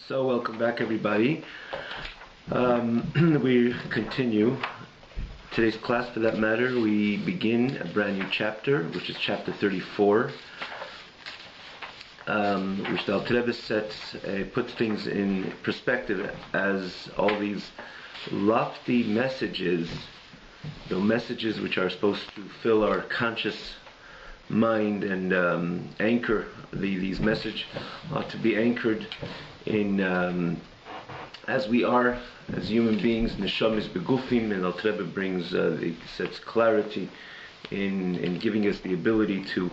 So welcome back everybody. We continue today's class. For that matter, we begin a brand new chapter, which is chapter 34, which the Alter Rebbe puts things in perspective as all these lofty messages, the messages which are supposed to fill our conscious mind and anchor these messages ought to be anchored in as we are as human beings, neshamis begufim, and Alter Rebbe brings sets clarity in giving us the ability to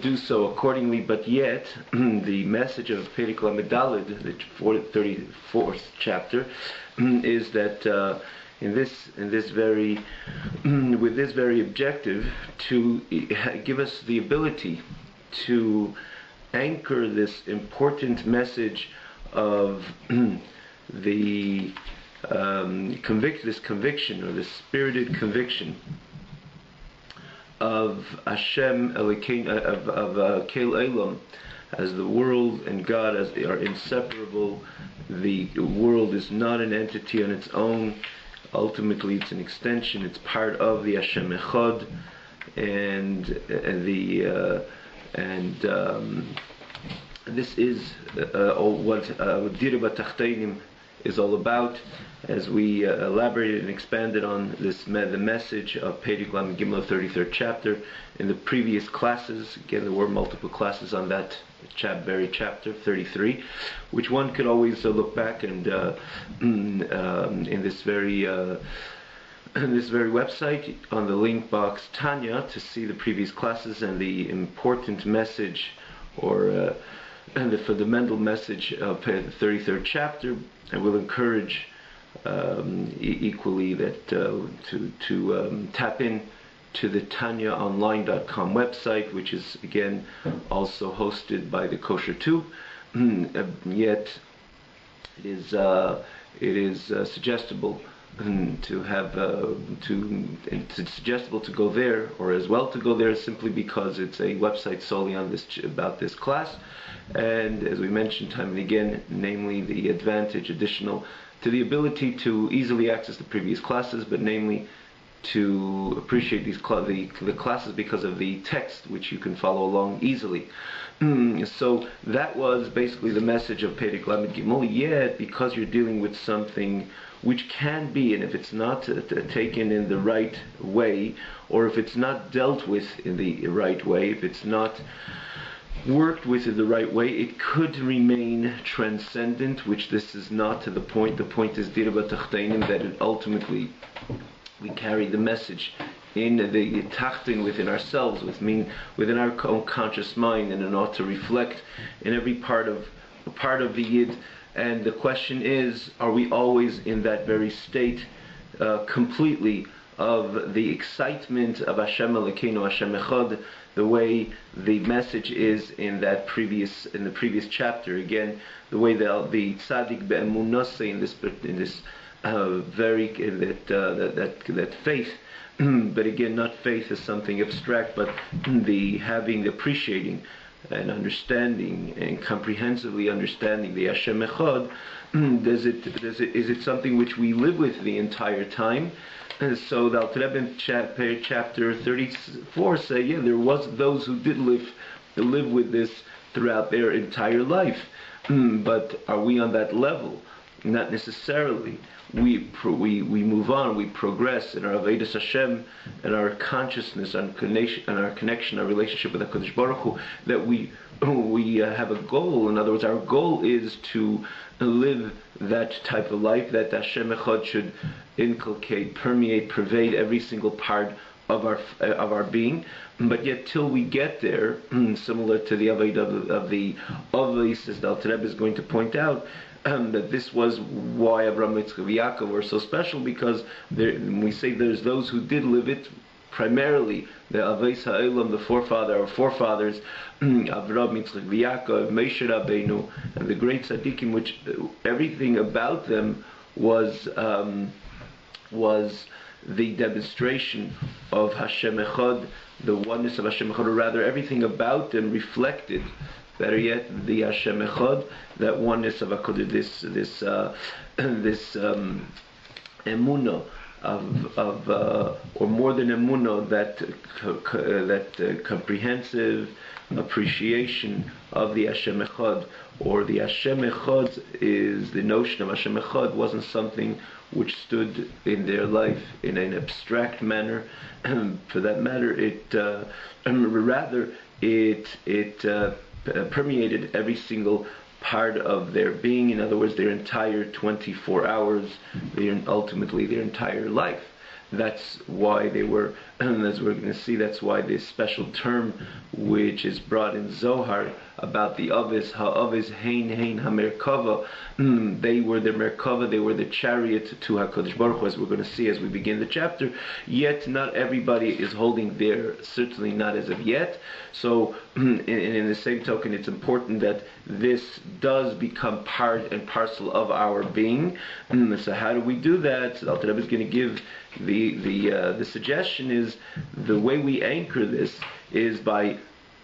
do so accordingly. But yet the message of Perek Lamed Daled, the 34th chapter, is that in this very with this very objective to give us the ability to anchor this important message of the this conviction, or this spirited conviction of Hashem Elokein, of Kel Olam, as the world and God as they are inseparable. The world is not an entity on its own. Ultimately, it's an extension. It's part of the Hashem Echad, and this is what Dira B'Tachteinim is all about, as we elaborated and expanded on this the message of Perek Lamed Gimel, 33rd chapter, in the previous classes. Again, there were multiple classes on that very chapter 33, which one could always look back and in this very website on the link box Tanya to see the previous classes and the important message, or and the fundamental message of the 33rd chapter. I will encourage equally that to tap in to the TanyaOnline.com website, which is again also hosted by the Kosher Tube. Yet it is suggestible to have it's suggestible to go there, or as well to go there, simply because it's a website solely on about this class. And as we mentioned time and again, namely the advantage additional to the ability to easily access the previous classes, but namely to appreciate the classes because of the text, which you can follow along easily. So that was basically the message of Perek Lamed Gimel. Yet, because you're dealing with something which can be, and if it's not taken in the right way, or if it's not dealt with in the right way, if it's not worked with in the right way, it could remain transcendent, which this is not to the point. The point is Dira B'Tachteinim, that it ultimately we carry the message in the tachtin within ourselves, within our own conscious mind, and it ought to reflect in every part of the Yid. And the question is, are we always in that very state completely of the excitement of Hashem Elokeinu, Hashem Echad, the way the message is in the previous chapter? Again, the way the tzaddik be'emunah say in this that faith, but again, not faith as something abstract, but the appreciating and understanding and comprehensively understanding the Hashem Echad. Is it something which we live with the entire time? And so the Alter Rebbe in chapter 34 say, there was those who did live with this throughout their entire life. But are we on that level? Not necessarily. We move on, we progress in our Avodas Hashem and our consciousness and our connection, our relationship with HaKadosh Baruch Hu, that we have a goal. In other words, our goal is to live that type of life that Hashem Echad should inculcate, permeate, pervade every single part of our being. But yet, till we get there, similar to the Avodah of the Avos, as the Alter Rebbe is going to point out, that this was why Avraham, Yitzchak, and Yaakov were so special, because we say there's those who did live it, primarily the Avos Ha'olam, our forefathers, Avraham, Yitzchak, and Yaakov, Moshe Rabbeinu, and the great tzaddikim, which everything about them was the demonstration of Hashem Echad, the oneness of Hashem Echad, or rather everything about them reflected better yet, the Hashem Echad, that oneness of HaKadosh, this emunah or more than emunah, that comprehensive appreciation of the Hashem Echad, or the Hashem Echad is the notion of Hashem Echad wasn't something which stood in their life in an abstract manner. For that matter, it permeated every single part of their being. In other words, their entire 24 hours, ultimately their entire life. That's why they were, as we're going to see, that's why this special term which is brought in Zohar about the Avis, ha'avis hein ha'merkava, they were the Merkava, they were the chariot to HaKadosh Baruch Hu, as we're going to see as we begin the chapter. Yet not everybody is holding there, certainly not as of yet. So in the same token, it's important that this does become part and parcel of our being. So how do we do that? So Alter Rebbe is going to give the suggestion is the way we anchor this is by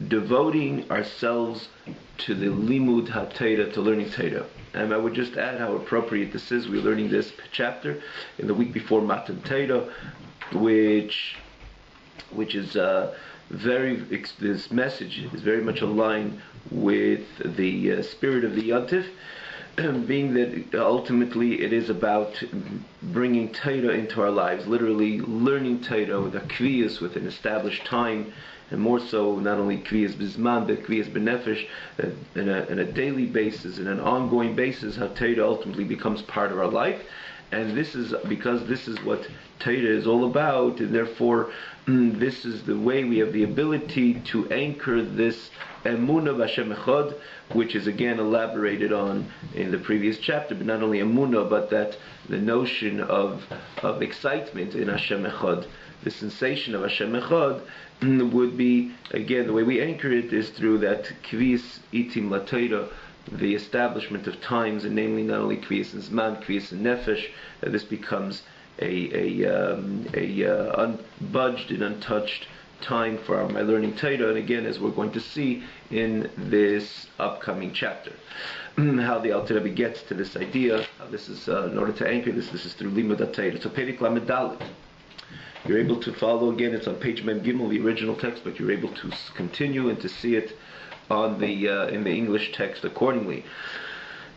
devoting ourselves to the limud ha-Torah, to learning Torah. And I would just add how appropriate this is. We're learning this chapter in the week before Matan Torah, which is this message is very much aligned with the spirit of the Yontif, being that ultimately it is about bringing Torah into our lives, literally learning Torah with a kviyas, with an established time, and more so not only kviyas bizman, but kviyas benefesh, on a daily basis, in an ongoing basis, how Torah ultimately becomes part of our life. And this is because this is what Torah is all about, and therefore this is the way we have the ability to anchor this emunah of Hashem Echad, which is again elaborated on in the previous chapter. But not only emunah, but that the notion of excitement in Hashem Echad, the sensation of Hashem Echad, would be, again, the way we anchor it is through that kvis itim la Torah, the establishment of times, and namely not only kviyas and zman, kviyas and nefesh, that this becomes a unbudged and untouched time for my learning Torah. And again, as we're going to see in this upcoming chapter, how the Alter Rebbe gets to this idea, how this is in order to anchor this is through limud Torah. So Perek Lamed Dalet, you're able to follow again. It's on page Mem Gimel, the original text, but you're able to continue and to see it on the in the English text accordingly.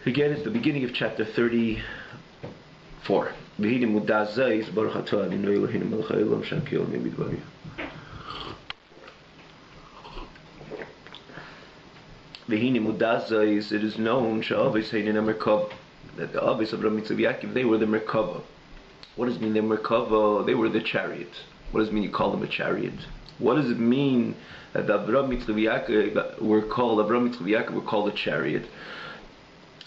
Again, it's the beginning of chapter 34. V'hine mudazai baruch atah adonai Eloheinu melech haolam she'akil midbari. V'hine mudazai, it is known she'avis heinen merkava, that the avis of Avraham Yitzchak Yaakov, they were the merkava. What does it mean the merkava? They were the chariot. What does it mean you call them a chariot? What does it mean that the Avraham Yitzchak Yaakov were called a chariot?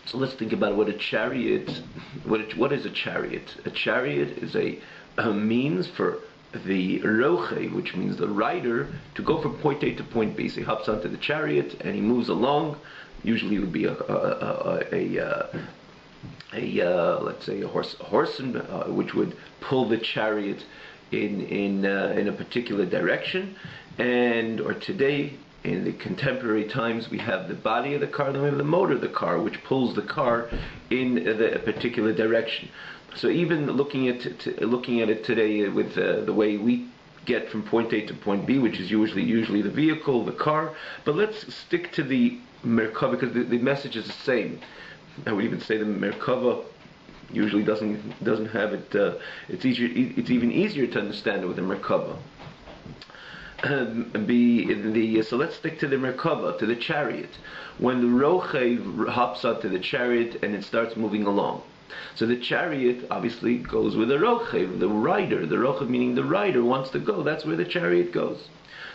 So let's think about what a chariot. What is a chariot? A chariot is a means for the roche, which means the rider, to go from point A to point B. So he hops onto the chariot and he moves along. Usually it would be let's say a horseman, which would pull the chariot in a particular direction. Or today, in the contemporary times, we have the body of the car, then we have the motor of the car, which pulls the car in a particular direction. So even looking at it today with the way we get from point A to point B, which is usually the vehicle, the car. But let's stick to the Merkava, because the message is the same. I would even say the Merkava usually doesn't have it. It's even easier to understand it with the Merkava. So let's stick to the Merkava, to the chariot. When the Roche hops onto the chariot and it starts moving along, so the chariot obviously goes with the Roche, the rider. The Roche meaning the rider wants to go. That's where the chariot goes.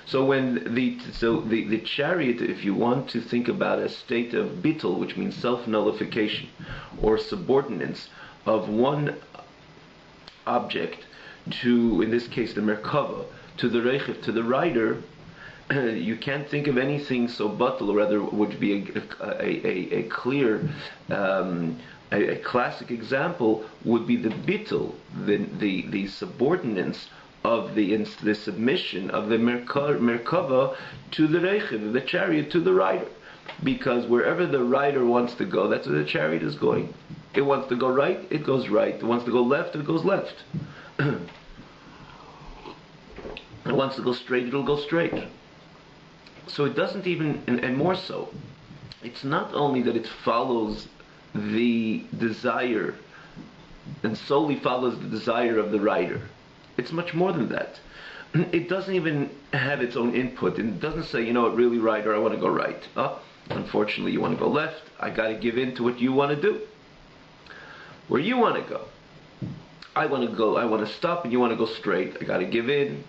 So when the chariot, if you want to think about a state of bittul, which means self-nullification or subordinance of one object to, in this case, the Merkava, to the Reichiv, to the rider, you can't think of anything so batal, or rather would be a clear, a classic example would be the bittul, the subordinance of the submission of the Merkava to the Reichiv, the chariot, to the rider. Because wherever the rider wants to go, that's where the chariot is going. It wants to go right, it goes right. It wants to go left, it goes left. It wants to go straight, it'll go straight. So it doesn't even, and more so, it's not only that it follows the desire and solely follows the desire of the rider. It's much more than that. It doesn't even have its own input. It doesn't say, you know what, really, rider, I want to go right. Oh, unfortunately, you want to go left. I got to give in to what you want to do. Where you want to go. I want to stop and you want to go straight. I got to give in.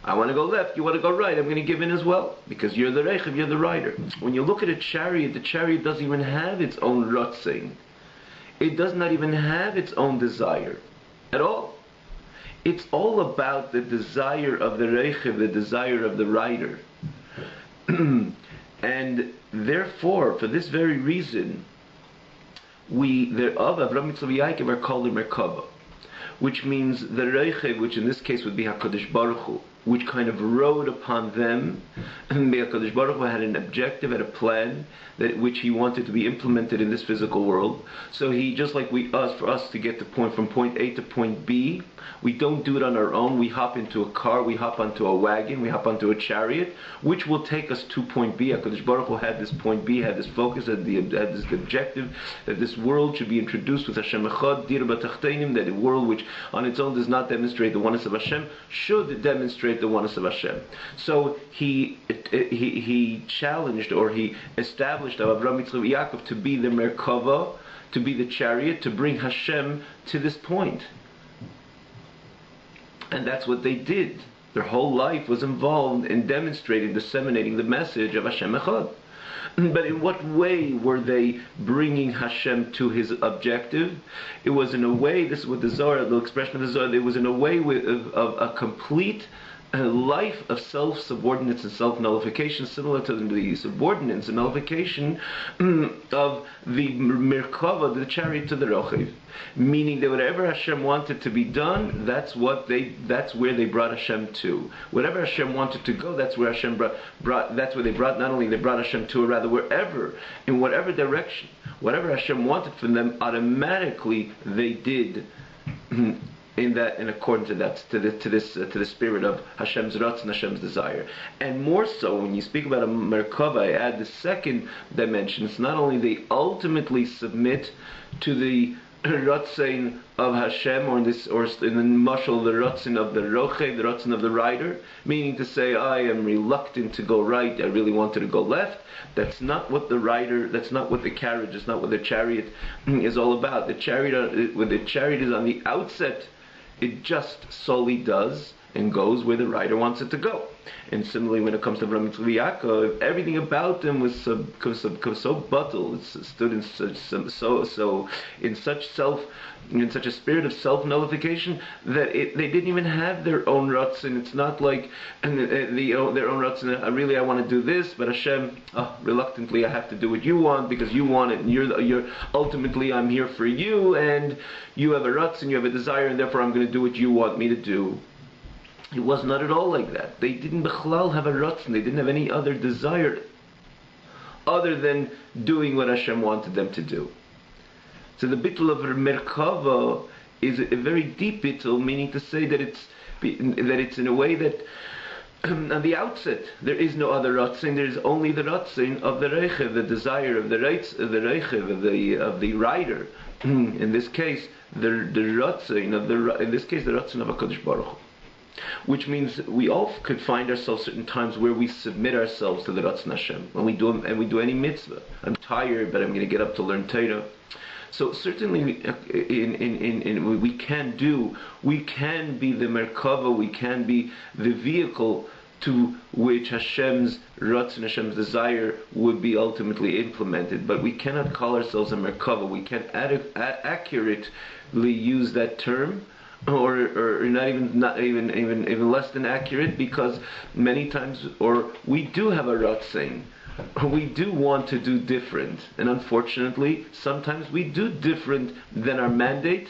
I want to go left, you want to go right. I'm going to give in as well. Because you're the reichev, you're the rider. When you look at a chariot, the chariot doesn't even have its own ratzin. It does not even have its own desire at all. It's all about the desire of the reichev, the desire of the rider. And therefore, for this very reason, the Avraham Yitzchak Yaakov are called the Merkava, which means the reichev, which in this case would be HaKadosh Baruch Hu, which kind of rode upon them. And HaKadosh Baruch Hu had an objective, had a plan, which he wanted to be implemented in this physical world. So he, just like for us to get from point A to point B, we don't do it on our own. We hop into a car, we hop onto a wagon, we hop onto a chariot, which will take us to point B. HaKadosh Baruch Hu had this point B, had this focus, had this objective, that this world should be introduced with Hashem Echad, Dir B'Tachteinim, that a world which on its own does not demonstrate the oneness of Hashem, should demonstrate the oneness of Hashem. So he challenged, or he established Avraham Yitzchak Yaakov to be the Merkava, to be the chariot, to bring Hashem to this point. And that's what they did. Their whole life was involved in demonstrating, disseminating the message of Hashem Echad. But in what way were they bringing Hashem to his objective? It was in a way, this is what the Zohar, the expression of the Zohar, it was in a way of a complete life of self-subordinates and self-nullification, similar to the subordinates and nullification of the Merkava, the chariot to the Rochev. Meaning that whatever Hashem wanted to be done, that's where they brought Hashem to. Whatever Hashem wanted to go, that's where Hashem brought. That's where they brought. Not only they brought Hashem to, or rather wherever, in whatever direction, whatever Hashem wanted from them, automatically they did. In accordance to that, to the spirit of Hashem's Ratz and Hashem's desire. And more so, when you speak about a Merkava, I add the second dimension. It's not only they ultimately submit to the Ratzin of Hashem, or in the mashal, the Ratzin of the Rochev, the Ratzin of the rider, meaning to say, I am reluctant to go right, I really wanted to go left. That's not what the rider, that's not what the carriage, that's not what the chariot is all about. The chariot, when the chariot is on the outset, it just solely does and goes where the rider wants it to go. And similarly, when it comes to Avraham Yitzchak Yaakov, everything about them was so buttle. It stood in such a spirit of self-nullification that they didn't even have their own ruts, and it's not like their own ruts. And really, I want to do this, but Hashem, reluctantly, I have to do what you want because you want it, and you're ultimately I'm here for you, and you have a ruts and you have a desire, and therefore I'm going to do what you want me to do. It was not at all like that. They didn't b'chlal have a ratzon. They didn't have any other desire other than doing what Hashem wanted them to do. So the bittul of Merkava is a very deep bittul, meaning to say that it's in a way that on the outset there is no other ratzon. There is only the ratzon of the reichev, the desire of the reichev, of the rider. In this case, the ratzon of the ratzon of HaKadosh Baruch Hu. Which means we all could find ourselves certain times where we submit ourselves to the Ratzon Hashem, when we do any mitzvah. I'm tired, but I'm going to get up to learn Torah. So certainly, we can be the Merkava, we can be the vehicle to which Hashem's Ratzon, Hashem's desire would be ultimately implemented. But we cannot call ourselves a Merkava. We can't accurately use that term. Or not even less than accurate, because many times, or we do have a ratzin, we do want to do different, and unfortunately sometimes we do different than our mandate,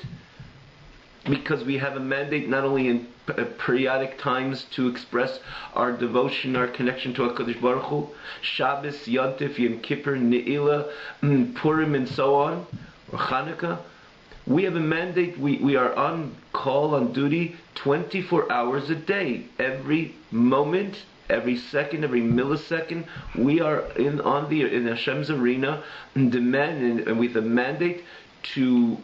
because we have a mandate not only in periodic times to express our devotion, our connection to HaKadosh Baruch Hu, Shabbos, Yontif, Yom Kippur, Ne'ilah, Purim, and so on, or Chanukah. We have a mandate, we are on call, on duty, 24 hours a day. Every moment, every second, every millisecond, we are in Hashem's arena, and with a mandate to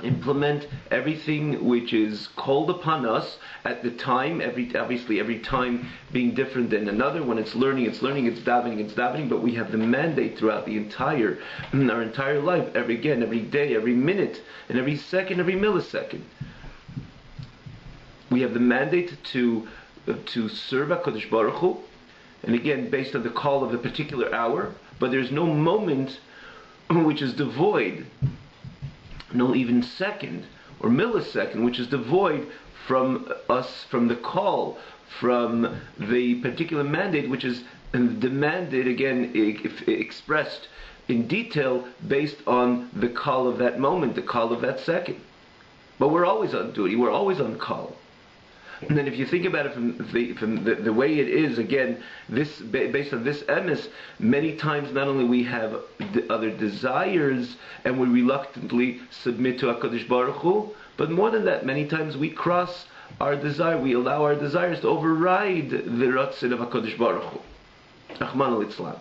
implement everything which is called upon us at the time, obviously every time being different than another. When it's learning, it's davening, but we have the mandate throughout our entire life, every day, every minute, and every second, every millisecond. We have the mandate to serve HaKadosh Baruch Hu, and again, based on the call of the particular hour, but there's no moment which is devoid, no even second or millisecond which is devoid from us, from the call, from the particular mandate which is demanded, again, expressed in detail based on the call of that moment, the call of that second. But we're always on duty, we're always on call. And then if you think about it from the way it is, again, this based on this emes, many times not only we have other desires and we reluctantly submit to HaKadosh Baruch Hu, but more than that, many times we cross our desire, we allow our desires to override the ratzon of HaKadosh Baruch Hu. Rahman al-Islam.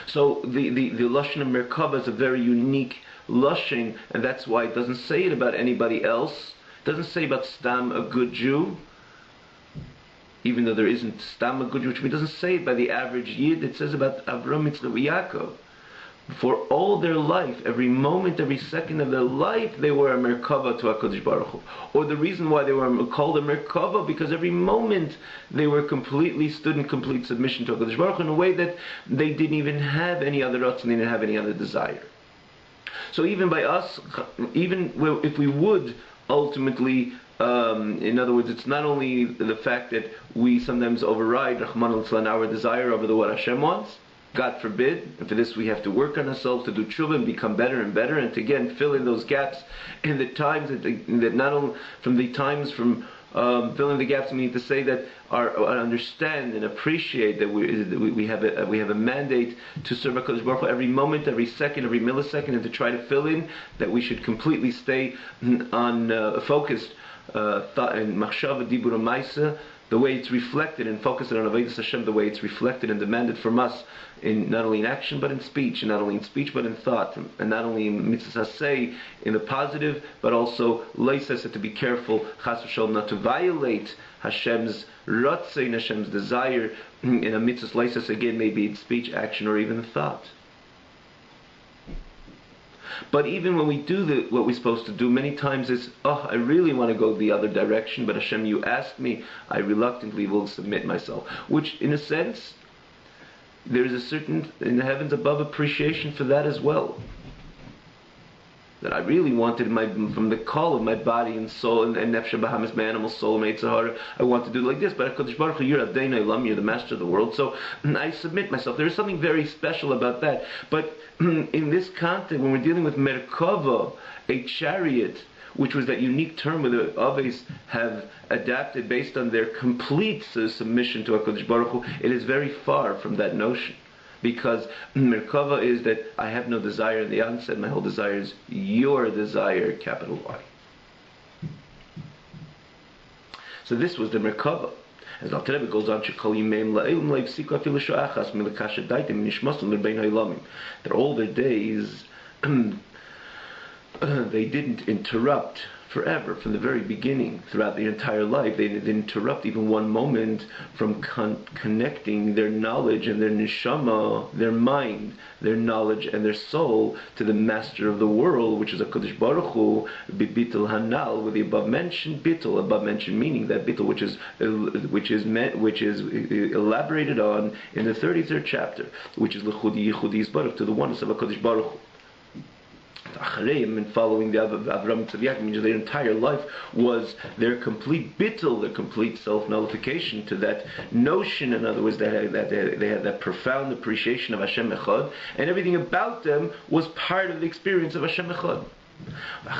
So the Lashon of Merkava is a very unique Lashon, and that's why it doesn't say it about anybody else. Doesn't say about Stam, a good Jew, even though there isn't Stam, a good Jew, it doesn't say it by the average Yid. It says about Avraham, Yitzchak, Yaakov. For all their life, every moment, every second of their life, they were a Merkava to HaKadosh Baruch Hu. Or the reason why they were called a Merkava, because every moment they were stood in complete submission to HaKadosh Baruch Hu in a way that they didn't even have any other ratzon, they didn't have any other desire. So even by us, even if we would ultimately, in other words, it's not only the fact that we sometimes override Rahman al-Islam, our desire over what Hashem wants, God forbid, and for this we have to work on ourselves to do tshuva and become better and better, and to again fill in those gaps in the times that not only from the times from filling the gaps, we need to say that understand and appreciate that we have a mandate to serve HaKadosh Baruch Hu every moment, every second, every millisecond, and to try to fill in that we should completely stay on focused thought and machshava dibur ma'aseh, the way it's reflected and focused on Avodas Hashem, the way it's reflected and demanded from us, in not only in action but in speech, and not only in speech but in thought, and not only in mitzvah say in the positive, but also leisesa, to be careful, chas v'shalom, not to violate Hashem's ratzon, Hashem's desire in a mitzvah leisesa, again, maybe in speech, action, or even thought. But even when we do what we're supposed to do, many times it's, I really want to go the other direction, but Hashem, you asked me, I reluctantly will submit myself. Which, in a sense, there is a certain, in the heavens above, appreciation for that as well. That I really wanted from the call of my body and soul, and Nefesh Bahamas, my animal soul, my Yitzhahara, I want to do like this, but HaKadosh Baruch Hu, you're Adonai Olam, you're the master of the world, so I submit myself. There is something very special about that. But in this context, when we're dealing with Merkava, a chariot, which was that unique term where the Aves have adapted based on their complete submission to HaKadosh Baruch Hu, it is very far from that notion. Because Merkava is that I have no desire in the onset, my whole desire is your desire, capital Y. So this was the Merkava. As Alter Rebbe goes on, that all their days they didn't interrupt forever, from the very beginning, throughout their entire life. They didn't interrupt even one moment from connecting their knowledge and their neshama, their mind, their knowledge and their soul to the master of the world, which is HaKadosh Baruch Hu, bitul hanal, with the above mentioned bittul, above mentioned meaning, that bittul which is elaborated on in the 33rd chapter, which is l'chudi yichudi yisbarach, to the oneness of HaKadosh Baruch Hu. And following the Avraham Tzaviyach, means their entire life was their complete bittul, their complete self-nullification to that notion. In other words, they had that profound appreciation of Hashem Echad, and everything about them was part of the experience of Hashem Echad. And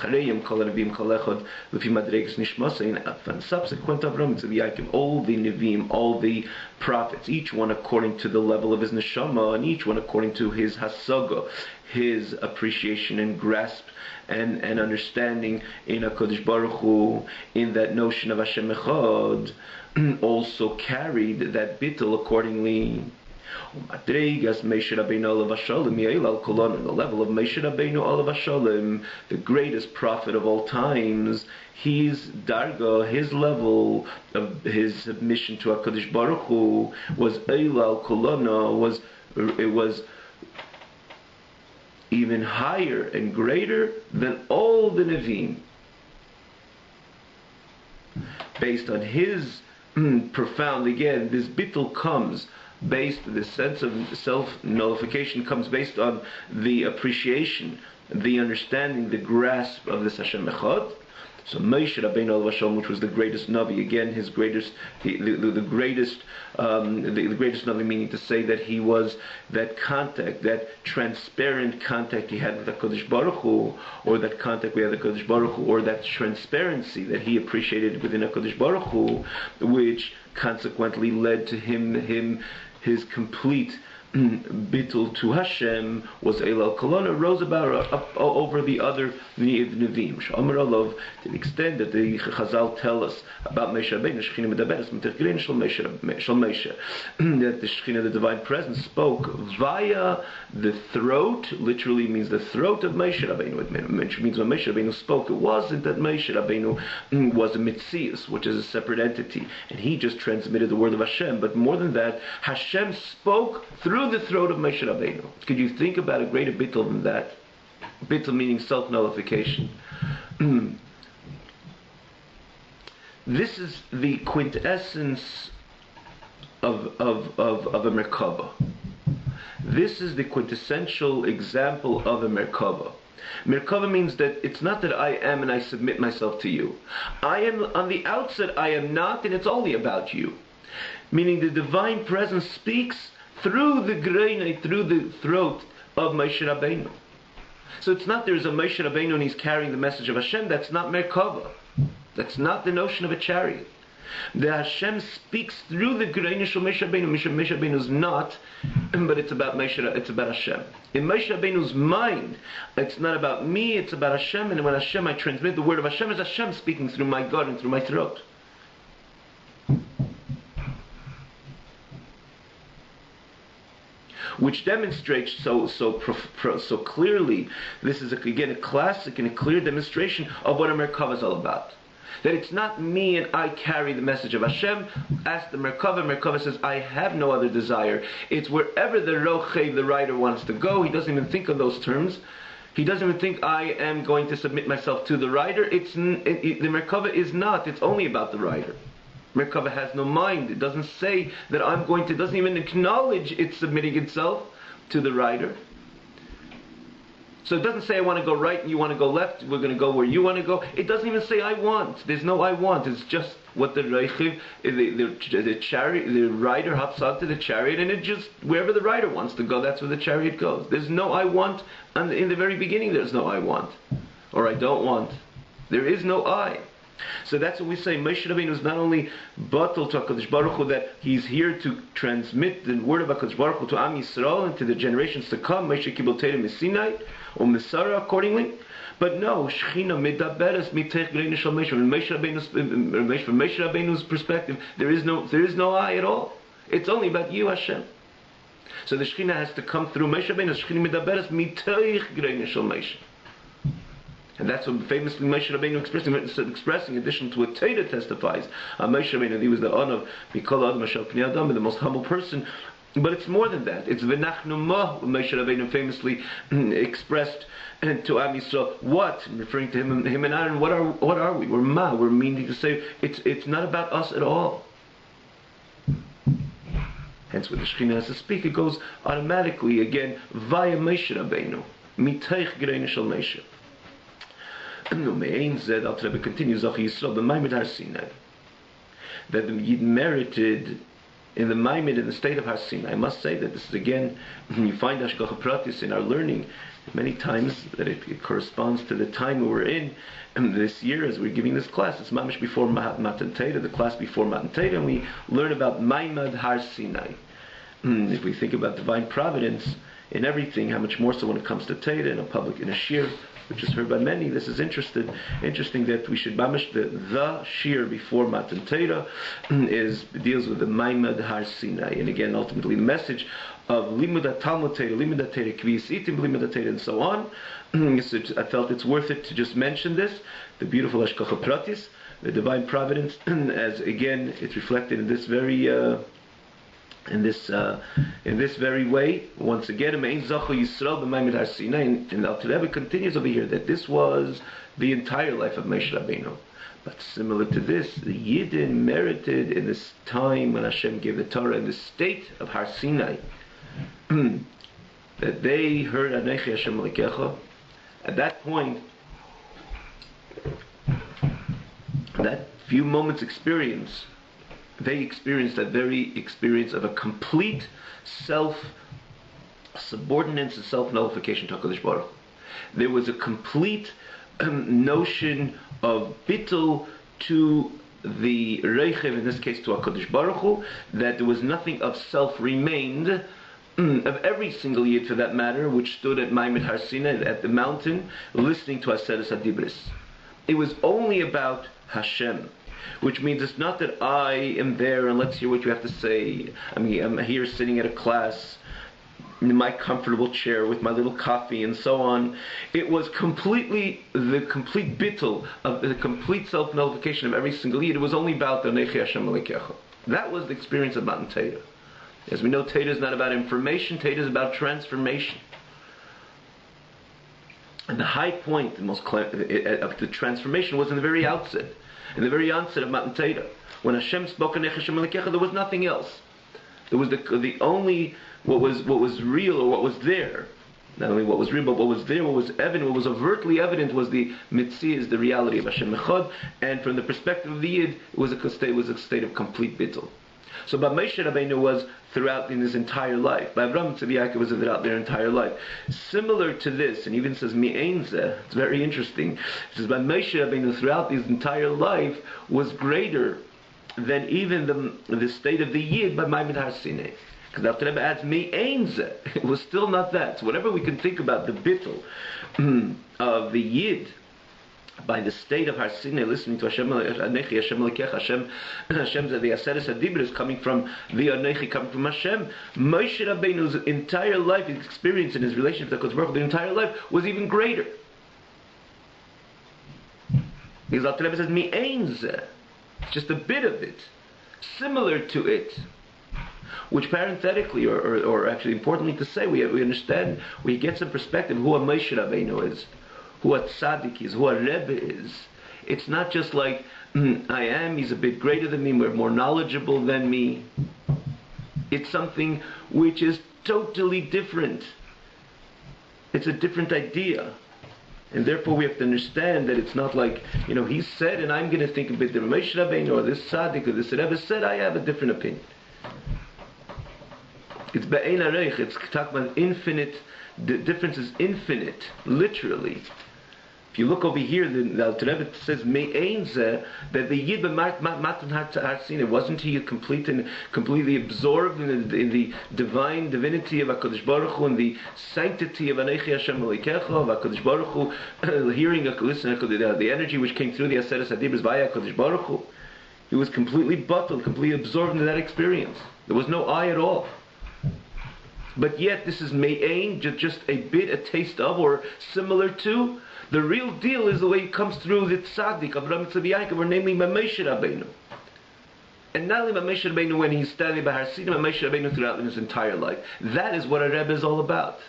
subsequent Avram, all the Nevi'im, all the prophets, each one according to the level of his neshama, and each one according to his hasaga, his appreciation and grasp and understanding in HaKadosh Baruch Hu, in that notion of Hashem Echad, also carried that bittul accordingly. The level of Moshe Rabbeinu Olav Hashalom, the greatest prophet of all times, his darga, his level of his submission to HaKadosh Baruch Hu was Eilal Kolana, it was even higher and greater than all the Nevi'im. Based on his profound, again, this bittul comes based, the sense of self-nullification comes based on the appreciation, the understanding, the grasp of this Hashem Echad. So Moshe Rabbeinu Olav Hashalom, which was the greatest Navi, again the greatest Navi, meaning to say that he was that contact, that transparent contact he had with HaKadosh Baruch Hu, or that contact we had with HaKadosh Baruch Hu, or that transparency that he appreciated within HaKadosh Baruch Hu, which consequently led to his complete bittul to Hashem, was Eilal Kolana, rose up over the other Nevi'im. Sh'amar Olav, to the extent that the Chazal tell us about Moshe Rabbeinu, Shechina Medaberes Mitech Grein Shel Moshe, that the Shechina, the divine presence, spoke via the throat, literally means the throat of Moshe Rabbeinu. It means when Moshe Rabbeinu spoke, it wasn't that Moshe Rabbeinu was a Mitzias, which is a separate entity, and he just transmitted the word of Hashem, but more than that, Hashem spoke through the throat of Moshe Rabbeinu. Could you think about a greater bittul than that? Bittul meaning self-nullification. This is the quintessence of a Merkava. This is the quintessential example of a Merkava. Merkava means that it's not that I am and I submit myself to you. I am, on the outset, I am not, and it's only about you. Meaning the divine presence speaks through the greina, through the throat of Moshe Rabbeinu. So it's not there's a Moshe Rabbeinu and he's carrying the message of Hashem. That's not Merkava. That's not the notion of a chariot. The Hashem speaks through the greina of Moshe Rabbeinu. Moshe Rabbeinu is not, but it's about it's about Hashem. In Moshe Rabbeinu's mind, it's not about me, it's about Hashem, and when Hashem, I transmit the word of Hashem as Hashem speaking through my God and through my throat. Which demonstrates so clearly, this is again a classic and a clear demonstration of what a Merkava is all about. That it's not me and I carry the message of Hashem. Ask the Merkava says, I have no other desire. It's wherever the Rochev, the writer, wants to go. He doesn't even think of those terms. He doesn't even think I am going to submit myself to the writer. The Merkava is not. It's only about the writer. Merkava has no mind. It doesn't say that I'm going to, doesn't even acknowledge it's submitting itself to the writer. So it doesn't say I want to go right and you want to go left, we're going to go where you want to go. It doesn't even say I want. There's no I want. It's just what the Reichiv, the chariot, the rider hops onto the chariot, and it just, wherever the rider wants to go, that's where the chariot goes. There's no I want, and in the very beginning there's no I want. Or I don't want. There is no I. So that's what we say. Moshe Rabbeinu is not only batal to HaKadosh Baruch Hu, that he's here to transmit the word of HaKadosh Baruch Hu to Am Yisrael and to the generations to come. Moshe Kibul Torah Misinai, or Misara accordingly. But no, Shechina Medaberes Mitech Greina Shel Moshe. From Moshe Rabbeinu's perspective, there is no I at all. It's only about you, Hashem. So the Shechina has to come through Moshe Rabbeinu. Shechina Medaberes Mitech Greina Shel Moshe. And that's what famously Moshe Rabbeinu expressing, in addition to what Torah testifies. Moshe Rabbeinu, he was the honor of Mikol Adam Ashal Pnei Adam, the most humble person. But it's more than that. It's V'nachnu Ma, Moshe Rabbeinu famously expressed to Am Yisrael. What? Referring to him and Aaron, what are we? We're Ma. We're meaning to say, it's not about us at all. Hence when the Shekhinah has to speak, it goes automatically again via Moshe Rabbeinu. Miteich Greina Shel Moshe. The Alter Rebbe continues, that the Yid merited in the Maimed, in the state of Har Sinai. I must say that this is again, you find Hashgacha Pratis in our learning, many times that it corresponds to the time we're in. And this year, as we're giving this class, it's mamish before Matan Torah, the class before Matan Torah, and we learn about Maimad Har Sinai. If we think about divine providence in everything, how much more so when it comes to Torah in a public, in a shir, which is heard by many. This is interesting that we should mamish the shir before Matan Torah deals with the Maimad Har Sinai, and again, ultimately the message of Limud Talmud Torah, Limud Torah, Kviyas Itim, Limud Torah, and so on. So I felt it's worth it to just mention this, the beautiful Hashgacha Pratis, the divine providence, as again it's reflected in this very. In this very way, once again, and the Alter Rebbe continues over here that this was the entire life of Moshe Rabbeinu. But similar to this, the Yidden merited in this time when Hashem gave the Torah in the state of Har Sinai, that they heard Anechi Hashem Elokecha. At that point, that few moments experience, they experienced that very experience of a complete self-subordinance and self-nullification to HaKadosh Baruch Hu. There was a complete notion of bittul to the Reichev, in this case to HaKadosh Baruch Hu, that there was nothing of self remained, of every single Yid for that matter, which stood at Maimad Har Sinai, at the mountain, listening to Aseret HaDibros. It was only about Hashem. Which means it's not that I am there and let's hear what you have to say. I mean, I'm here sitting at a class in my comfortable chair with my little coffee and so on. It was completely the complete bittul of the complete self-nullification of every single Yid. It was only about the Anechi Hashem Elokecha. That was the experience of Matan Torah. As we know, Torah is not about information, Torah is about transformation. And the high point, the most of the transformation was in the very outset. In the very onset of Matan Torah, when Hashem spoke Anechi Hashem Elokecha, there was nothing else. There was the only what was real or what was there. Not only what was real, but what was there, what was evident, what was overtly evident was the Mitzias, the reality of Hashem Echad. And from the perspective of the Yid, it was a state of complete bittul. So, but Moshe Rabbeinu was throughout in his entire life. By Avraham and Yaakov was throughout their entire life. Similar to this, and even says Mi'ein Zeh, it's very interesting. It says, by Moshe Rabbeinu throughout his entire life was greater than even the state of the Yid by Maimad Har Sinai. Because the Alter Rebbe adds Mi'ein Zeh. It was still not that. So whatever we can think about the bittul of the Yid by the state of Har Sinai, listening to Hashem Anechi Hashem Elokecha, Hashem the Aseret HaDibros coming from the Anechi, coming from Hashem. Moshe Rabbeinu's entire life, his experience in his relationship with HaKadosh Baruch Hu, the entire life was even greater. Because Alter Rebbe says Mi'ein Zeh, just a bit of it, similar to it. Which parenthetically, or actually importantly to say, we understand, we get some perspective who a Moshe Rabbeinu is, who a tzaddik is, who a rebbe is. It's not just like, he's a bit greater than me, more knowledgeable than me. It's something which is totally different. It's a different idea. And therefore we have to understand that it's not like, he said and I'm going to think a bit different. Moshe Rabbeinu or this tzaddik or this rebbe said, I have a different opinion. It's be'ein areich, it's talking about infinite, the difference is infinite, literally. If you look over here, the Alter Rebbe says Me'ein Zeh, that the Yid Matan Har Sinai, wasn't he completely absorbed in the divine divinity of HaKadosh Baruch Hu and the sanctity of Anechi Hashem Elokecha, of HaKadosh Baruch Hu, listening to the energy which came through the Aseret HaDibros via HaKadosh Baruch Hu. He was completely bottled, completely absorbed into that experience. There was no I at all. But yet this is Me'ein, just a bit, a taste of, or similar to. The real deal is the way it comes through the tzaddik of Avraham and Yaakov, or namely Moshe Rabbeinu. And not only Moshe Rabbeinu when he's standing by Har Sinai, Moshe Rabbeinu throughout his entire life. That is what a Rebbe is all about.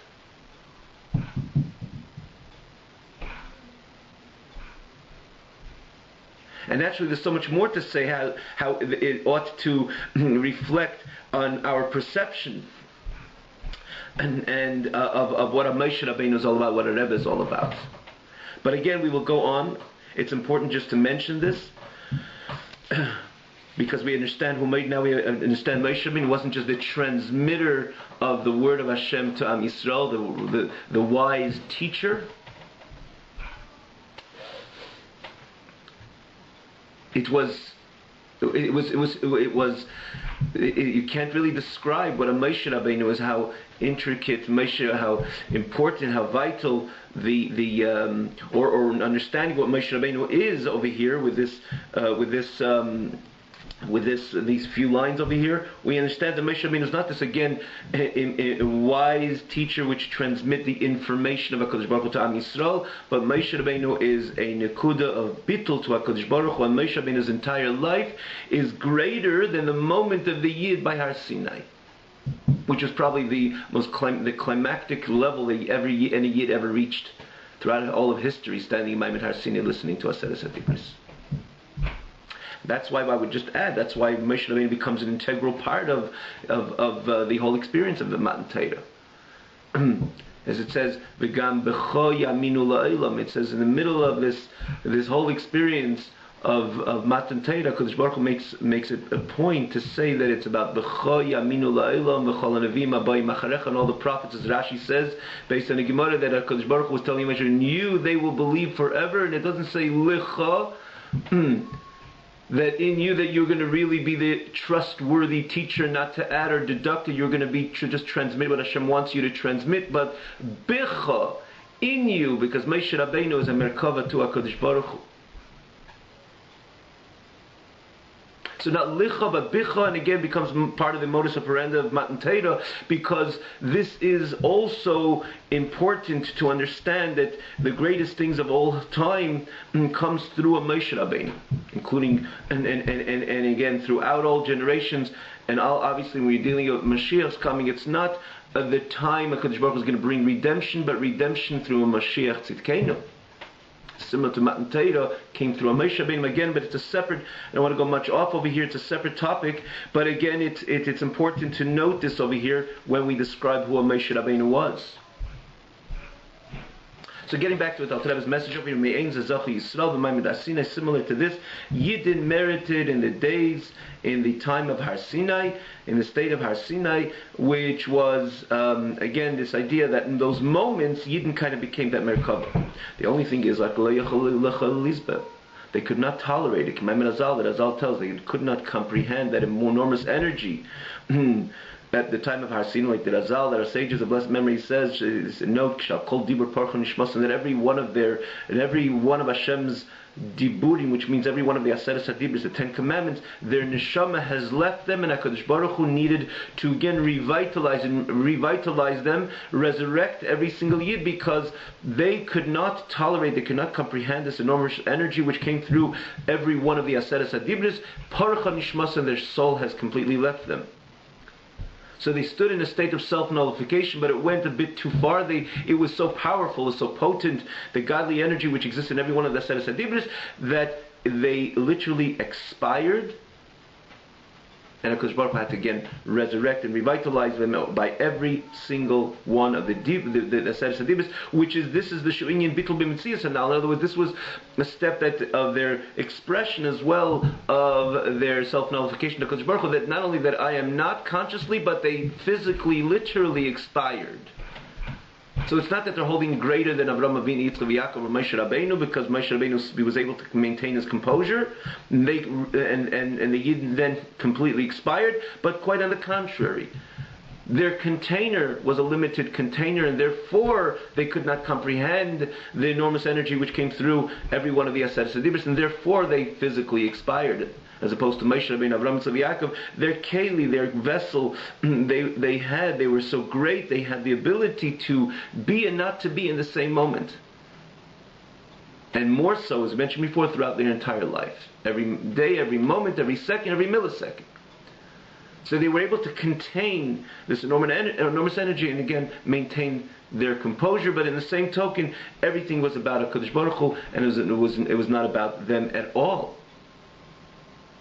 And actually there's so much more to say how it ought to reflect on our perception and of what a Moshe Rabbeinu is all about, what a Rebbe is all about. But again, we will go on. It's important just to mention this. because we understand now we understand Moshe Rabbeinu wasn't just the transmitter of the word of Hashem to Am Yisrael, the wise teacher. You can't really describe what a Moshe Rabbeinu is, how intricate Moshe, how important, how vital or understanding what Moshe Rabbeinu is over here with these few lines over here. We understand that Moshe Rabbeinu is not this again a wise teacher which transmit the information of HaKadosh Baruch Hu to Am Yisrael, but Moshe Rabbeinu is a nekuda of bittul to HaKadosh Baruch Hu, and Moshe Rabbeinu's entire life is greater than the moment of the Yid by Har Sinai, which is probably the climactic level that any Yid ever reached throughout all of history, standing in Ma'amad Har Sinai listening to Aseret HaDibros. That's why I would just add, that's why Moshe Rabbeinu becomes an integral part of the whole experience of the Matan Torah. As it says, V'gam b'cho yaminu la'olam, it says in the middle of this whole experience of Matan Torah, Kodesh Baruch Hu makes it a point to say that it's about b'cho yaminu la'olam, v'chol hanavim abayim acharecha, and all the prophets, as Rashi says, based on the Gemara, that Kodesh Baruch Hu was telling Moshe, in you they will believe forever, and it doesn't say licha, that in you that you're going to really be the trustworthy teacher, not to add or deduct, you're going to be just transmit what Hashem wants you to transmit, but bicha, in you, because Moshe Rabbeinu is a merkava to HaKadosh Baruch Hu. So not licha but bicha, and again becomes part of the modus operandi of Matan Torah, because this is also important to understand that the greatest things of all time comes through a Moshe Rabbeinu, including and again throughout all generations. And obviously when we're dealing with Mashiach's coming, it's not the time HaKadosh Baruch Hu is going to bring redemption, but redemption through a Mashiach Tzidkenu. Similar to Matan Torah, came through a Moshe Rabbeinu again, but it's a separate, I don't want to go much off over here, it's a separate topic, but again it's important to note this over here when we describe who a Moshe Rabbeinu was. So getting back to it, Al Rebbe's message over here, Me'ein Zazachi Yisrael B'Ma'amad Har Sinai, similar to this, Yidden merited in the time of Har Sinai, in the state of Har Sinai, which was, again, this idea that in those moments, Yidden kind of became that Merkava. The only thing is, like, they could not tolerate it. Ma'amad Azal, that Azal tells, they could not comprehend that enormous energy. At the time of Har Sinai, like the Razal, that our sages of blessed memory says, note, that every one of Hashem's diburim, which means every one of the Aseret HaDibros, the 10 Commandments, their neshama has left them, and HaKadosh Baruch Hu needed to again revitalize them, resurrect every single Yid, because they could not tolerate, they could not comprehend this enormous energy which came through every one of the Aseret HaDibros. Parucha Nishmas, and their soul has completely left them. So they stood in a state of self-nullification, but it went a bit too far. It was so powerful, it was so potent, the godly energy which exists in every one of the Aseret HaDibros, that they literally expired. And HaKadosh Baruch Hu had to again resurrect and revitalize them by every single one of the Aseret HaDibros, this is the Shu'inyan Bittul B'Metzias. And now, in other words, this was a step of their expression as well of their self-nullification to HaKadosh Baruch Hu, that not only that I am not consciously, but they physically, literally expired. So it's not that they're holding greater than Avraham Avinu, Yitzchak, Yaakov, or Moshe Rabbeinu, because Moshe Rabbeinu was able to maintain his composure, and the Yid then completely expired, but quite on the contrary. Their container was a limited container, and therefore they could not comprehend the enormous energy which came through every one of the Aseret HaDibros, and therefore they physically expired. As opposed to Moshe Rabbeinu, Avraham, Yitzchak, Yaakov, their keli, their vessel, they were so great, they had the ability to be and not to be in the same moment. And more so, as mentioned before, throughout their entire life. Every day, every moment, every second, every millisecond. So they were able to contain this enormous energy and again maintain their composure, but in the same token, everything was about HaKadosh Baruch Hu, and it was not about them at all.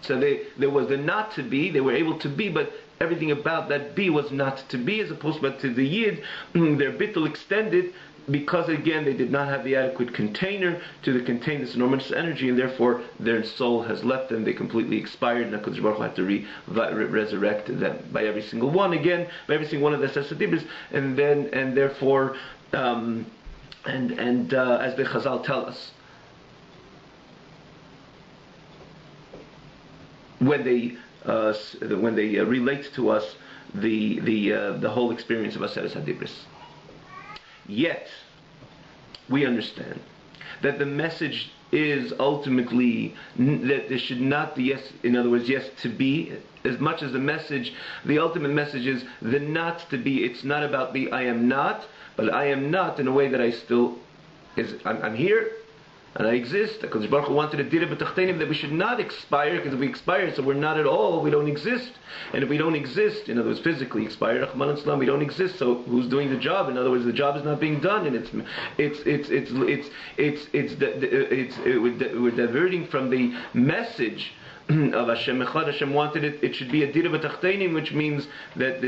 So there was the not to be, they were able to be, but everything about that be was not to be, as opposed to the Yid, their bittul extended, because again they did not have the adequate container to contain this enormous energy, and therefore their soul has left them. They completely expired, and HaKadosh Baruch Hu had to resurrect them by every single one again, by every single one of the Sesadibris, and therefore as the Chazal tell us, when they relate to us the whole experience of Aseret HaDibris. Yet, we understand that the message is ultimately that there should not be, yes, in other words, yes to be, as much as the message, the ultimate message is the not to be. It's not about the I am not, but I am not in a way that I still, I'm here, and I exist. HaKadosh Baruch Hu wanted a dira b'tachtenim that we should not expire, because if we expire, so we're not at all, we don't exist. And if we don't exist, in other words, physically expire, Rahman al-Islam, we don't exist, so who's doing the job? In other words, the job is not being done, and we're diverting from the message of Hashem Echad. Hashem wanted it should be a dira b'tachtenim, which means that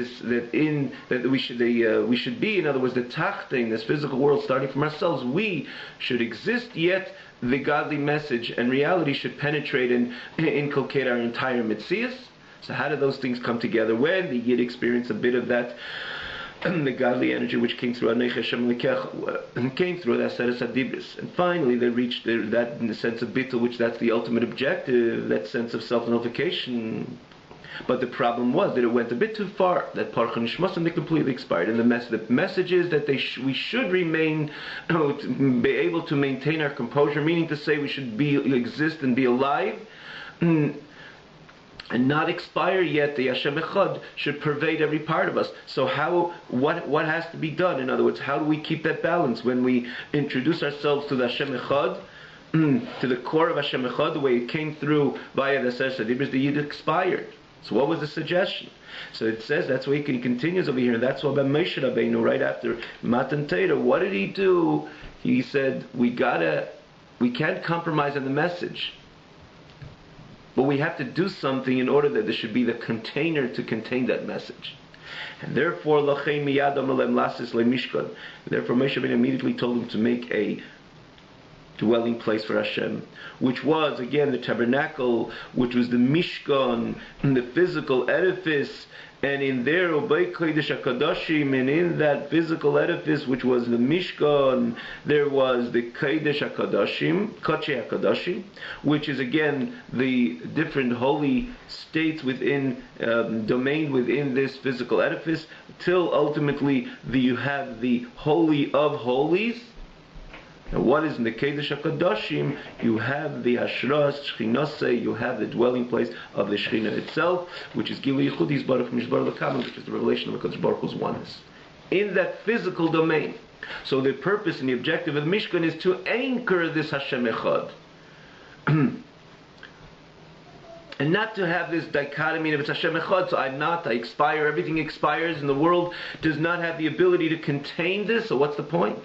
we should be, in other words, the tachtein, this physical world, starting from ourselves, we should exist, yet the godly message and reality should penetrate and inculcate our entire mitzias. So how do those things come together? When the Yid experienced a bit of that, the godly energy which came through Anei Hashem Lekech, came through that Aseret HaDibris, and finally they reached that in the sense of bittul, which that's the ultimate objective, that sense of self-nullification. But the problem was that it went a bit too far, that Paruch Nishmas, and they completely expired. And the message is that we should remain, be able to maintain our composure, meaning to say we should exist and be alive, and not expire, yet the Hashem Echad should pervade every part of us. So what has to be done? In other words, how do we keep that balance when we introduce ourselves to the Hashem Echad, to the core of Hashem Echad, the way it came through via the Aseret HaDibros, the Yid expired. So what was the suggestion? So it says, that's why he continues over here, and that's why by Moshe Rabbeinu, right after Matan Torah, what did he do? He said, we can't compromise on the message, but we have to do something in order that there should be the container to contain that message. And therefore, therefore Moshe Rabbeinu immediately told him to make a dwelling place for Hashem, which was again the tabernacle, which was the Mishkan, the physical edifice, and in there, Obey Kodesh HaKadoshim, and in that physical edifice, which was the Mishkan, there was the Kodesh HaKadoshim, Kodesh HaKadoshim, which is again the different holy states within, domained within this physical edifice, till ultimately you have the Holy of Holies. Now, what is in the Kodesh HaKadoshim? You have the Hashras, Shechinase, you have the dwelling place of the Shechina itself, which is Gilui Yichud Yisbarach Mishbar L'Kaman, which is the revelation of HaKadosh Baruch Hu's oneness in that physical domain. So the purpose and the objective of the Mishkan is to anchor this Hashem Echad. And not to have this dichotomy of it's Hashem Echad, so I expire, everything expires, and the world does not have the ability to contain this, so what's the point?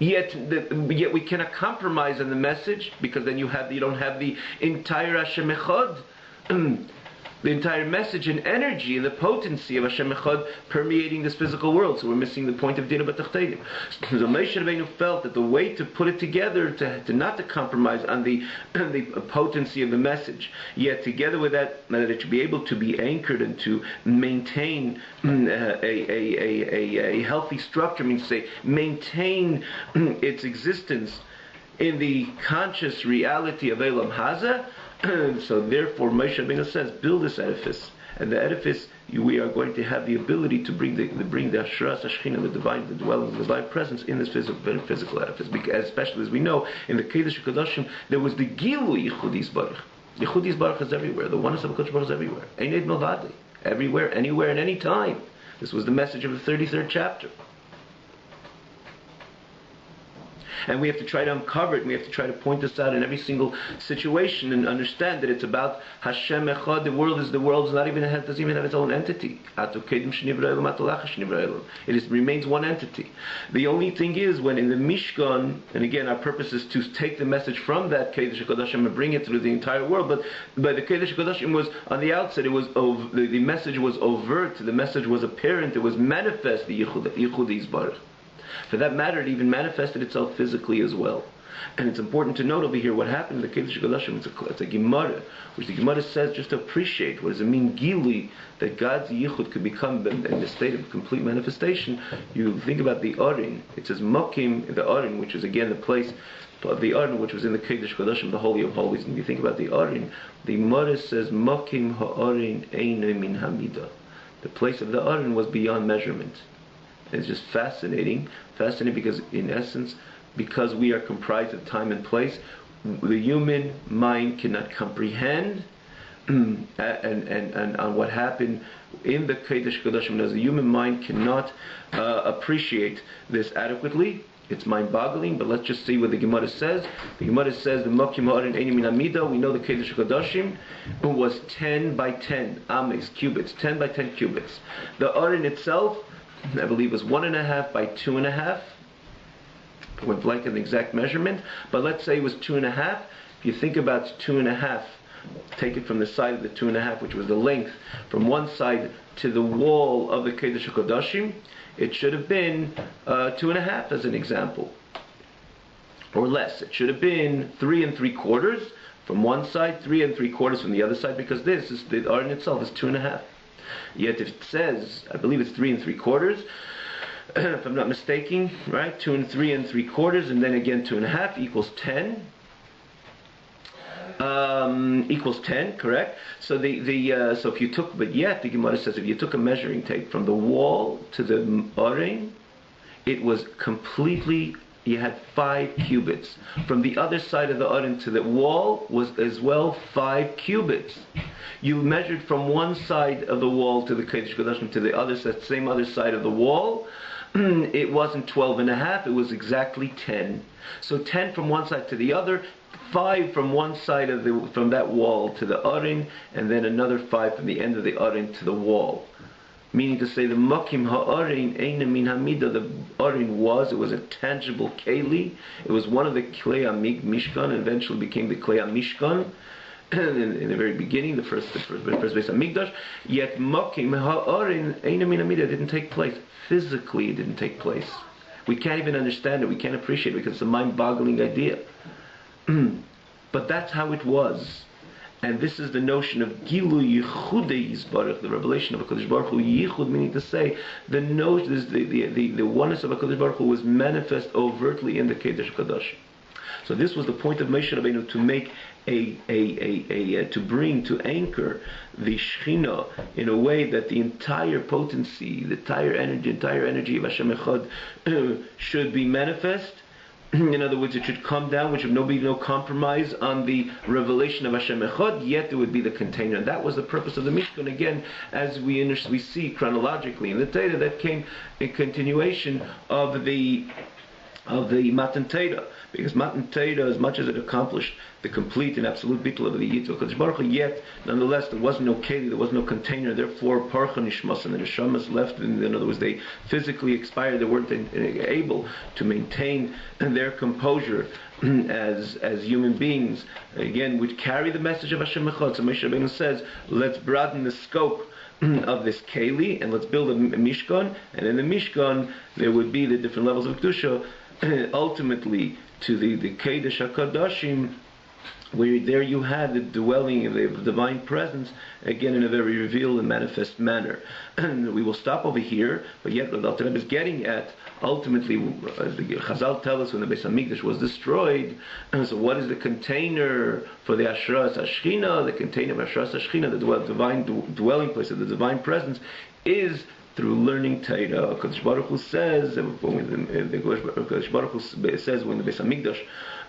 Yet we cannot compromise on the message, because then you don't have the entire Hashem Echad, the entire message and energy and the potency of Hashem Echad permeating this physical world. So we're missing the point of Dira B'Tachtenim. So Moshe Rabbeinu felt that the way to put it together, to not to compromise on the potency of the message, yet together with that it should be able to be anchored and to maintain a healthy structure, means to say maintain its existence in the conscious reality of Elam Hazeh. So therefore Moshe Rabbeinu says, build this edifice, and the edifice we are going to have the ability to bring the Hashras HaShechina, the dwelling, the divine presence in this physical edifice. Because especially as we know, in the Kodesh HaKadoshim there was the Gilui Yichud Yisbarach. Yichud Yisbarach is everywhere. The oneness of HaKadosh Baruch is everywhere. Eined Milvadi, everywhere, anywhere, and any time. This was the message of the 33rd chapter. And we have to try to uncover it, and we have to try to point this out in every single situation and understand that it's about Hashem Echad. The world doesn't even have its own entity. It remains one entity. The only thing is, when in the Mishkan, and again our purpose is to take the message from that Kodesh HaKadoshim and bring it through the entire world, but the Kodesh HaKadoshim was, on the outset, it was the message was overt, the message was apparent, it was manifest, the Yichud Yisbarach. For that matter, it even manifested itself physically as well. And it's important to note over here what happened in the Kodesh Kodashim. It's a Gemara, which the Gemara says just to appreciate what does it mean, Gilui, that God's Yichud could become in the state of complete manifestation. You think about the Arin. It says Mokim, the Arin, which is again the place of the Arin, which was in the Kodesh Kodashim, the Holy of Holies. And you think about the Arin, the Gemara says Mokim ha'arin eino min hamida. The place of the Arin was beyond measurement. And it's just fascinating because in essence, because we are comprised of time and place, the human mind cannot comprehend and on what happened in the Kodesh Kodashim. As the human mind cannot appreciate this adequately, it's mind-boggling. But let's just see what the Gemara says. The Gemara says the Mokim ha'arin eino min hamida. We know the Kodesh Kodashim was 10 by 10 ames, cubits, 10 by 10 cubits. The Arin itself, I believe, was 1.5 by 2.5. Went blank on the exact measurement, but let's say it was 2.5. If you think about 2.5, take it from the side of the 2.5, which was the length from one side to the wall of the Kodesh HaKodashim, it should have been 2.5 as an example, or less. It should have been 3 3/4 from one side, 3 3/4 from the other side, because this is the Arin itself is 2.5. Yet if it says, I believe it's 3 3/4. If I'm not mistaken, right? 2 and 3 3/4, and then again 2.5 equals 10. Equals 10, correct? So so if you took, but yet the Gemara says if you took a measuring tape from the wall to the Arin, it was completely. You had 5 cubits. From the other side of the Arin to the wall was as well 5 cubits. You measured from one side of the wall to the Kodesh Kodashim to the other side, same other side of the wall. It wasn't 12.5, it was exactly 10. So 10 from one side to the other, 5 from one side of from that wall to the Arin, and then another 5 from the end of the Arin to the wall. Meaning to say the Mokim ha'arin eino min hamida, the Arin was a tangible keli. It was one of the Klei Mishkan, and eventually became the Klei Mishkan. In the very beginning, the first base of Mikdash. Yet Mokim ha'arin eino min hamida didn't take place. Physically, it didn't take place. We can't even understand it. We can't appreciate it because it's a mind-boggling idea. But that's how it was. And this is the notion of Gilu Yichudei Yisbarach, the revelation of HaKadosh Baruch Hu. Yichud meaning to say, the notion is the oneness of HaKadosh Baruch Hu was manifest overtly in the Kodesh Kadosh. So this was the point of Moshe Rabbeinu, to make to anchor the Shechina in a way that the entire potency, the entire energy of Hashem Echad should be manifest. In other words, it should come down, which would be no compromise on the revelation of Hashem Echad, yet it would be the container. And that was the purpose of the Mishkan. Again, as we see chronologically in the Torah, that came in continuation of the Matan Torah. Because Matan Torah, as much as it accomplished the complete and absolute bittul of the Yitzvah Kodesh Baruch Hu, yet nonetheless there was no keli, there was no container. Therefore, parcha nishmas, and the neshamas left. In other words, they physically expired. They weren't able to maintain their composure as human beings. Again, would carry the message of Hashem Echad. So Moshe Rabbeinu says, let's broaden the scope of this keli, and let's build a mishkan. And in the mishkan, there would be the different levels of kedusha, ultimately to the Kodesh HaKodashim, where there you had the dwelling of the divine presence, again in a very revealed and manifest manner. And we will stop over here, but yet what Alter Rebbe is getting at, ultimately, as the Chazal tell us, when the Beis HaMikdash was destroyed, so what is the container for the Ashras HaShechina? The container of Ashras HaShechina, the divine dwelling place of the divine presence, is through learning Torah. HaKadosh Baruch Hu says, HaKadosh Baruch Hu says when the Beis HaMikdash,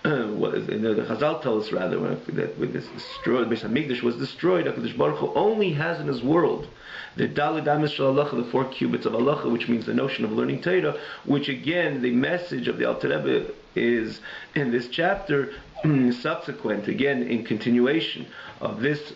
the Chazal tell us rather, that when this destroyed, Beis HaMikdash was destroyed, HaKadosh Baruch Hu only has in His world the Daled Amis Shel Halacha, the 4 cubits of Halacha, which means the notion of learning Torah, which again, the message of the Alter Rebbe is in this chapter, subsequent, again, in continuation of this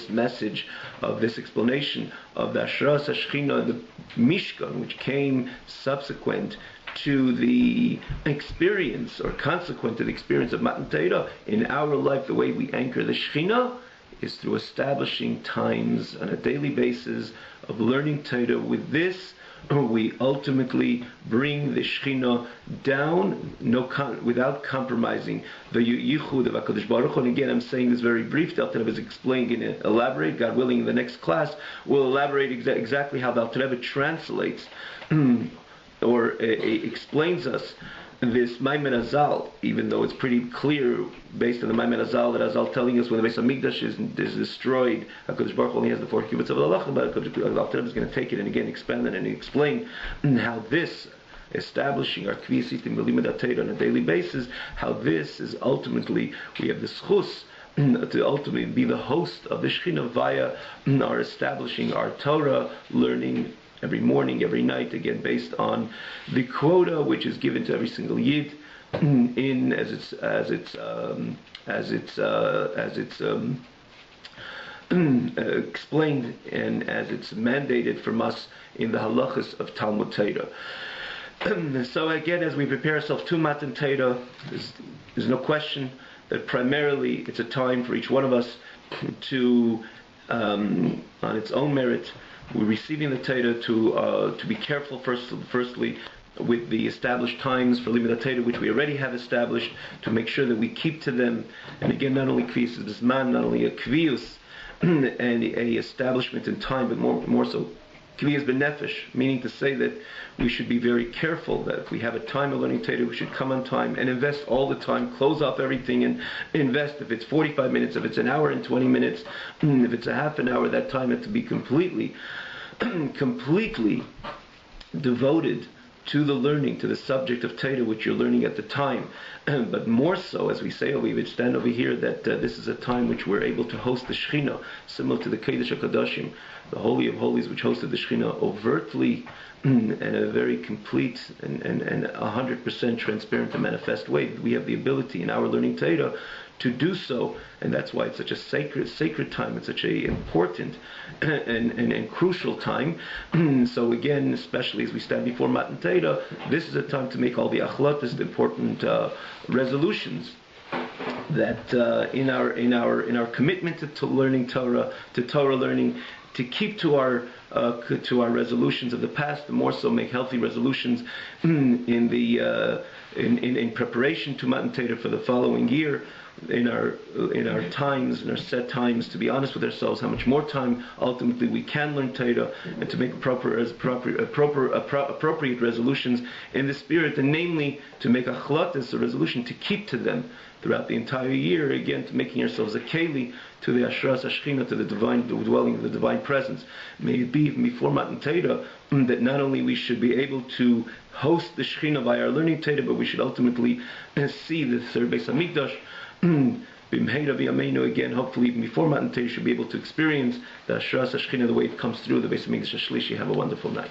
message, of this explanation of the Ashras HaShechina, the Mishkan, which came subsequent to the experience, or consequent to the experience of Matan Torah. In our life, the way we anchor the Shechina is through establishing times on a daily basis of learning Torah with this we ultimately bring the Shekhinah down without compromising the Yichud of HaKadosh Baruch Hu. And again, I'm saying this very brief. The Alter Rebbe is explaining and elaborate. God willing, in the next class, we'll elaborate exactly how the Alter Rebbe translates or explains us this Maimon Azal, even though it's pretty clear based on the Maimon Azal that Azal telling us when the Beis Hamikdash is destroyed, HaKadosh Baruch Hu only has the 4 cubits of the halacha, but the Alter Rebbe is going to take it and again expand it and explain how this establishing our Kviyasitim B'Limud HaTorah on a daily basis, how this is ultimately, we have this chus to ultimately be the host of the Shekhinah via our establishing our Torah learning every morning, every night, again based on the quota which is given to every single yid, in as it's explained and as it's mandated from us in the halachas of Talmud Torah. So again, as we prepare ourselves to Matan Torah, there's no question that primarily it's a time for each one of us to, on its own merit, we're receiving the Torah to be careful firstly with the established times for Limud HaTorah, which we already have established, to make sure that we keep to them. And again, not only Kviyus Bisman, not only a Kviyus and a establishment in time, but more so Kviyus B'Nefesh, meaning to say that we should be very careful that if we have a time of learning Torah, we should come on time and invest all the time, close off everything and invest. If it's 45 minutes, if it's an hour and 20 minutes, if it's a half an hour, that time has to be completely devoted to the learning, to the subject of Torah which you're learning at the time. But more so, as we say, we would stand over here, that this is a time which we're able to host the Shekhinah, similar to the Kodesh HaKadoshim, the Holy of Holies, which hosted the Shekhinah overtly in a very complete and 100% transparent and manifest way. We have the ability in our learning Torah to do so, and that's why it's such a sacred time. It's such a important and crucial time. So again, especially as we stand before Matan Torah, this is a time to make all the achlatas, the important resolutions that in our commitment to learning Torah, to Torah learning, to keep to our resolutions of the past, and more so make healthy resolutions in preparation to Matan Torah for the following year. In our times, in our set times, to be honest with ourselves, how much more time ultimately we can learn Torah, and to make appropriate resolutions in the spirit, and namely to make achlatas, a resolution to keep to them throughout the entire year, again to making ourselves a keli to the Ashras HaShekhinah, to the dwelling of the divine presence. May it be even before Matan Torah that not only we should be able to host the Shekhinah by our learning Torah, but we should ultimately see the third Beis Hamikdash B'mheira v'yameinu, again, hopefully even before Matan Torah, should be able to experience the Ashras HaShekhinah the way it comes through the Beis Hamikdash HaShlishi. Have a wonderful night.